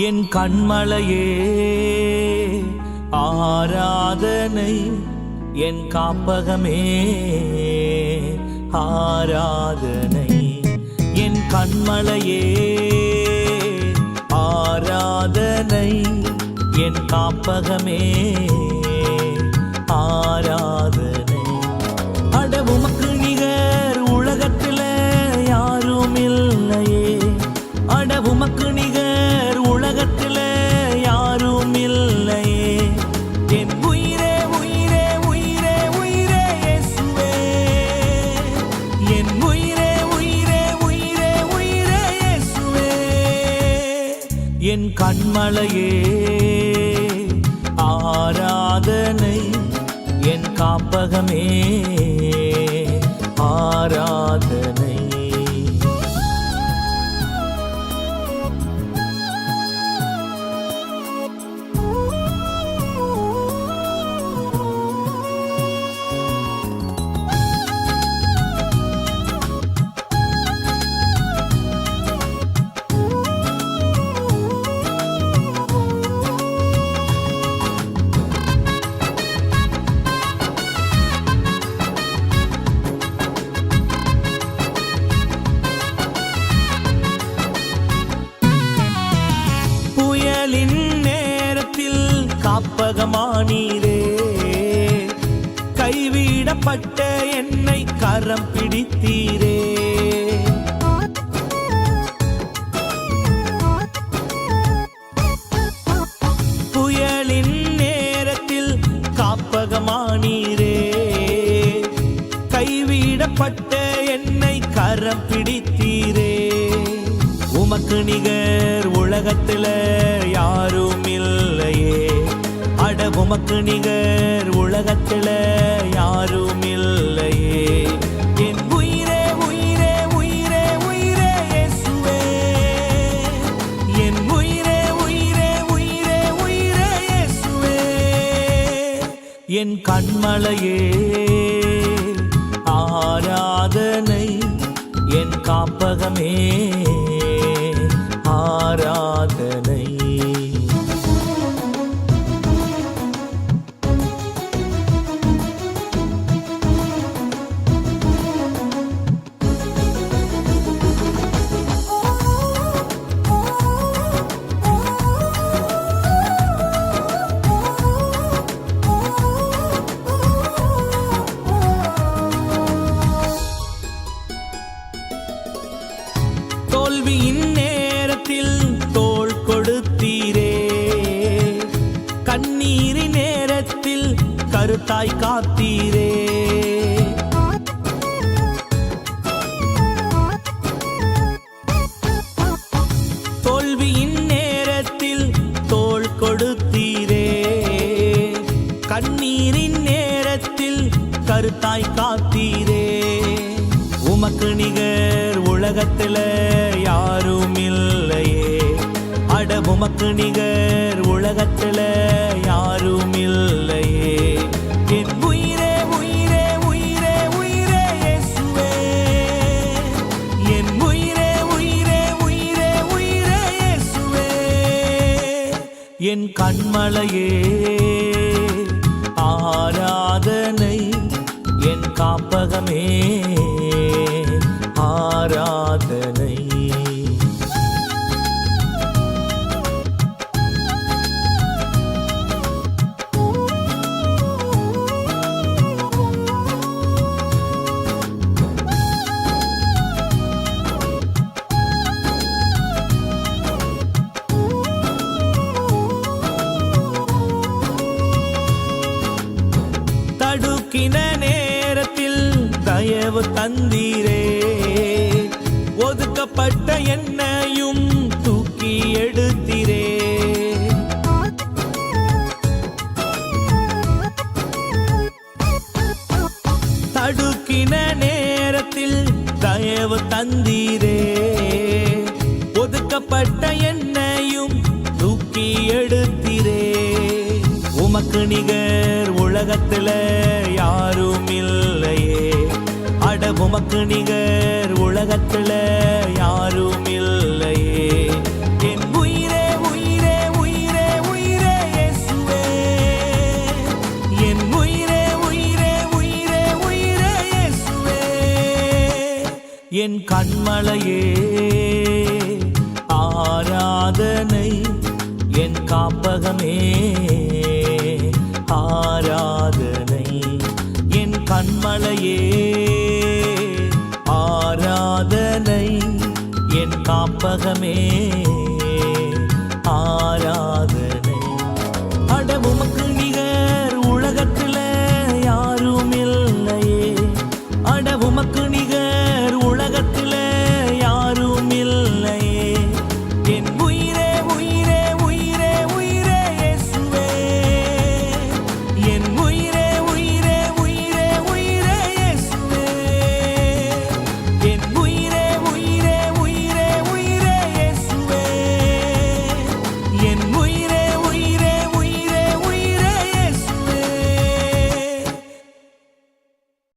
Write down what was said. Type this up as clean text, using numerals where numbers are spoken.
என் கண்மலையே ஆராதனை, என் காப்பகமே ஆராதனை. என் கண்மலையே ஆராதனை, என் காப்பகமே ஆராதனை. அட உமக்கு நிகர் உலகத்தில் யாரும் இல்லையே, அட உமக்கு நிகர் உலகத்தில் யாரும் இல்லையே. என் உயிரே உயிரே உயிரே உயிரே இயேசுவே, என் உயிரே உயிரே உயிரே உயிரே இயேசுவே. என் கண்மலையே ஆராதனை, என் காப்பகமே ஆராதனை. நேரத்தில் காப்பகமானீரே, கைவிடப்பட்ட என்னை கரம் பிடித்தீரே. புயலின் நேரத்தில் காப்பகமானீரே, கைவிடப்பட்ட என்னை கரம் பிடித்தீரே. உமக்கு நிகர் உலகத்தில் யாரும் இல்லையே, அட உமக்கு நிகர் உலகத்தில் யாரும் இல்லையே. என் உயிரே உயிரே உயிரே உயிரே இயேசுவே, என் உயிரே உயிரே உயிரே உயிரே இயேசுவே. என் கண்மலையே ஆராதனை, என் காப்பகமே ஆராதனை. தோல்வியின் நேரத்தில் தோள் கொடுத்தீரே, கண்ணீரின் நேரத்தில் கருத்தாய் காத்தீரே. தோல்வியின் நேரத்தில் தோள் கொடுத்தீரே, கண்ணீரின் நேரத்தில் கருத்தாய் காத்தீரே. உமக்கு நிகர் உலகத்தில் யாரும் இல்லையே, அட உமக்கு நிகர் உலகத்தில் யாரும் இல்லையே. என் உயிரே உயிரே உயிரே உயிரே இயேசுவே, என் உயிரே உயிரே உயிரே உயிரே இயேசுவே. என் கண்மலையே ஆராதனை, என் காப்பகமே ஆராதனை. தடுக்கின நேரத்தில் தயவு தந்தீரே, ஒதுக்கப்பட்ட என்னையும் தூக்கி எடுத்தீரே. தடுக்கின நேரத்தில் தயவு தந்தீரே, ஒதுக்கப்பட்ட என்னையும் தூக்கி எடுத்தீரே. உமக்கு நிகர் உலகத்தில் யாரும் இல்லையே, அட உமக்கு நிகர் உலகத்தில் யாரும் இல்லையே. என் உயிரே உயிரே என் கண்மலையே ஆராதனை, என் காப்பகமே ஆராதனை, என் கண்மலையே ஆராதனை, என் காப்பகமே